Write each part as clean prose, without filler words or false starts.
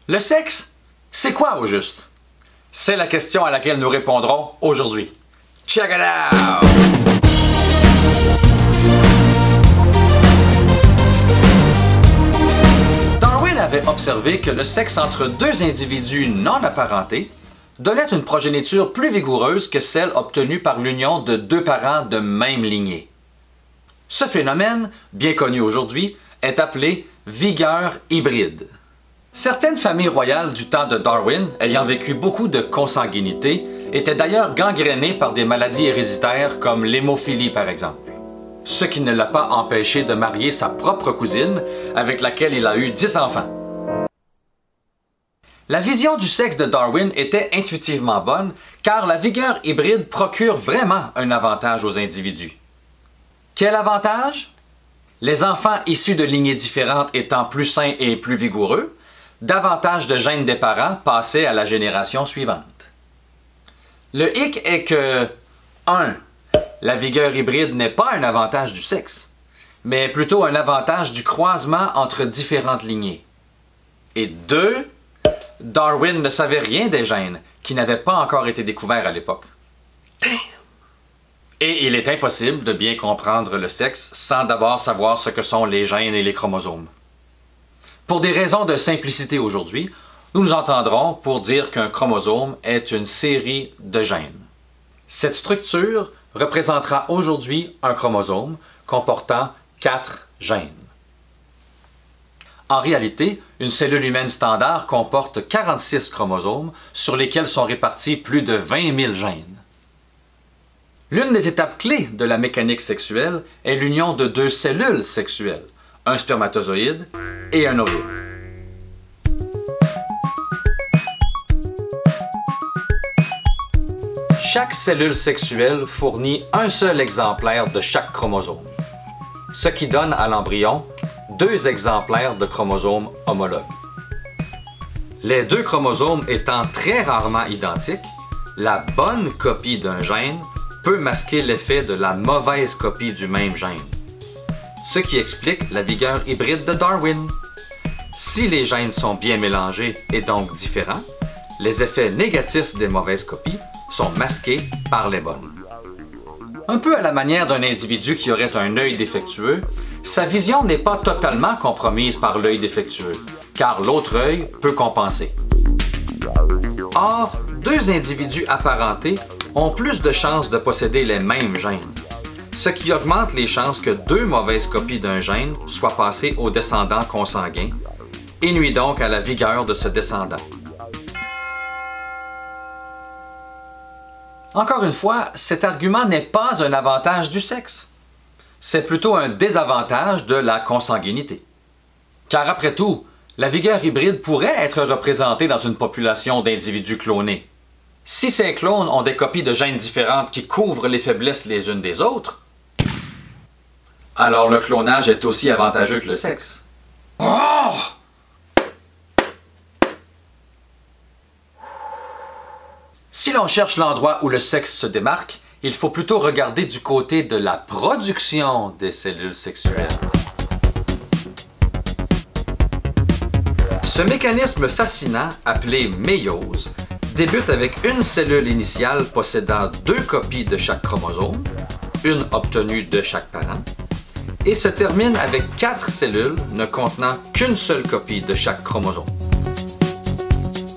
Le sexe, c'est quoi au juste? C'est la question à laquelle nous répondrons aujourd'hui. Check it out! Darwin avait observé que le sexe entre deux individus non apparentés donnait une progéniture plus vigoureuse que celle obtenue par l'union de deux parents de même lignée. Ce phénomène, bien connu aujourd'hui, est appelé vigueur hybride. Certaines familles royales du temps de Darwin, ayant vécu beaucoup de consanguinité, étaient d'ailleurs gangrénées par des maladies héréditaires comme l'hémophilie par exemple. Ce qui ne l'a pas empêché de marier sa propre cousine, avec laquelle il a eu 10 enfants. La vision du sexe de Darwin était intuitivement bonne, car la vigueur hybride procure vraiment un avantage aux individus. Quel avantage? Les enfants issus de lignées différentes étant plus sains et plus vigoureux, davantage de gènes des parents passaient à la génération suivante. Le hic est que 1. La vigueur hybride n'est pas un avantage du sexe, mais plutôt un avantage du croisement entre différentes lignées. Et 2. Darwin ne savait rien des gènes, qui n'avaient pas encore été découverts à l'époque. Et il est impossible de bien comprendre le sexe sans d'abord savoir ce que sont les gènes et les chromosomes. Pour des raisons de simplicité aujourd'hui, nous nous entendrons pour dire qu'un chromosome est une série de gènes. Cette structure représentera aujourd'hui un chromosome comportant 4 gènes. En réalité, une cellule humaine standard comporte 46 chromosomes sur lesquels sont répartis plus de 20 000 gènes. L'une des étapes clés de la mécanique sexuelle est l'union de deux cellules sexuelles, un spermatozoïde et un ovule. Chaque cellule sexuelle fournit un seul exemplaire de chaque chromosome, ce qui donne à l'embryon 2 exemplaires de chromosomes homologues. Les 2 chromosomes étant très rarement identiques, la bonne copie d'un gène peut masquer l'effet de la mauvaise copie du même gène, ce qui explique la vigueur hybride de Darwin. Si les gènes sont bien mélangés et donc différents, les effets négatifs des mauvaises copies sont masqués par les bonnes. Un peu à la manière d'un individu qui aurait un œil défectueux, sa vision n'est pas totalement compromise par l'œil défectueux, car l'autre œil peut compenser. Or, 2 individus apparentés ont plus de chances de posséder les mêmes gènes, ce qui augmente les chances que 2 mauvaises copies d'un gène soient passées au descendant consanguin et nuit donc à la vigueur de ce descendant. Encore une fois, cet argument n'est pas un avantage du sexe. C'est plutôt un désavantage de la consanguinité. Car après tout, la vigueur hybride pourrait être représentée dans une population d'individus clonés. Si ces clones ont des copies de gènes différentes qui couvrent les faiblesses les unes des autres, alors le clonage est aussi avantageux que le sexe. Oh! Si l'on cherche l'endroit où le sexe se démarque, il faut plutôt regarder du côté de la production des cellules sexuelles. Ce mécanisme fascinant, appelé méiose, débute avec une cellule initiale possédant 2 copies de chaque chromosome, une obtenue de chaque parent, et se termine avec 4 cellules ne contenant qu'une seule copie de chaque chromosome.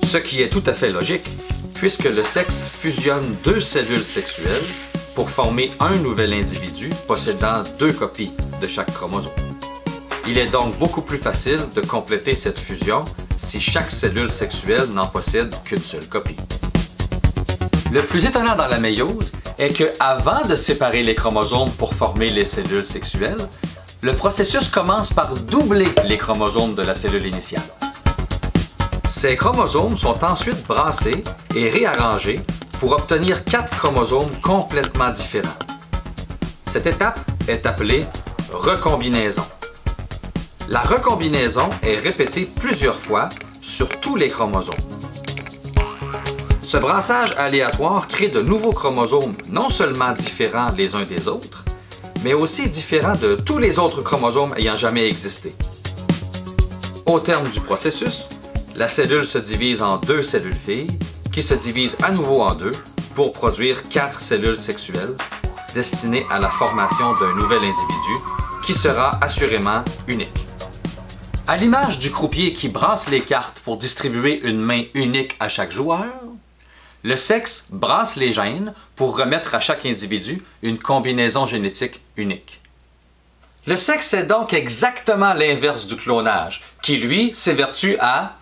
Ce qui est tout à fait logique, puisque le sexe fusionne 2 cellules sexuelles pour former un nouvel individu possédant 2 copies de chaque chromosome. Il est donc beaucoup plus facile de compléter cette fusion si chaque cellule sexuelle n'en possède qu'une seule copie. Le plus étonnant dans la méiose est que, avant de séparer les chromosomes pour former les cellules sexuelles, le processus commence par doubler les chromosomes de la cellule initiale. Ces chromosomes sont ensuite brassés et réarrangés pour obtenir 4 chromosomes complètement différents. Cette étape est appelée recombinaison. La recombinaison est répétée plusieurs fois sur tous les chromosomes. Ce brassage aléatoire crée de nouveaux chromosomes non seulement différents les uns des autres, mais aussi différents de tous les autres chromosomes ayant jamais existé. Au terme du processus, la cellule se divise en 2 cellules filles qui se divisent à nouveau en 2 pour produire 4 cellules sexuelles destinées à la formation d'un nouvel individu qui sera assurément unique. À l'image du croupier qui brasse les cartes pour distribuer une main unique à chaque joueur, le sexe brasse les gènes pour remettre à chaque individu une combinaison génétique unique. Le sexe est donc exactement l'inverse du clonage, qui lui s'évertue à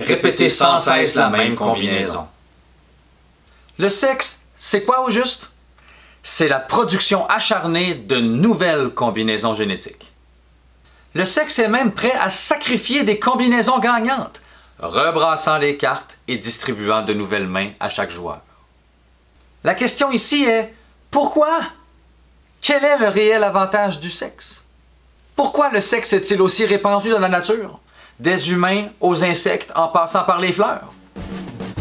répéter sans cesse la même combinaison. Le sexe, c'est quoi au juste? C'est la production acharnée de nouvelles combinaisons génétiques. Le sexe est même prêt à sacrifier des combinaisons gagnantes, rebrassant les cartes et distribuant de nouvelles mains à chaque joueur. La question ici est pourquoi? Quel est le réel avantage du sexe? Pourquoi le sexe est-il aussi répandu dans la nature? Des humains aux insectes en passant par les fleurs?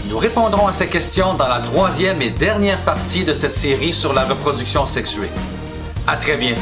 Nous répondrons à ces questions dans la 3e et dernière partie de cette série sur la reproduction sexuée. À très bientôt!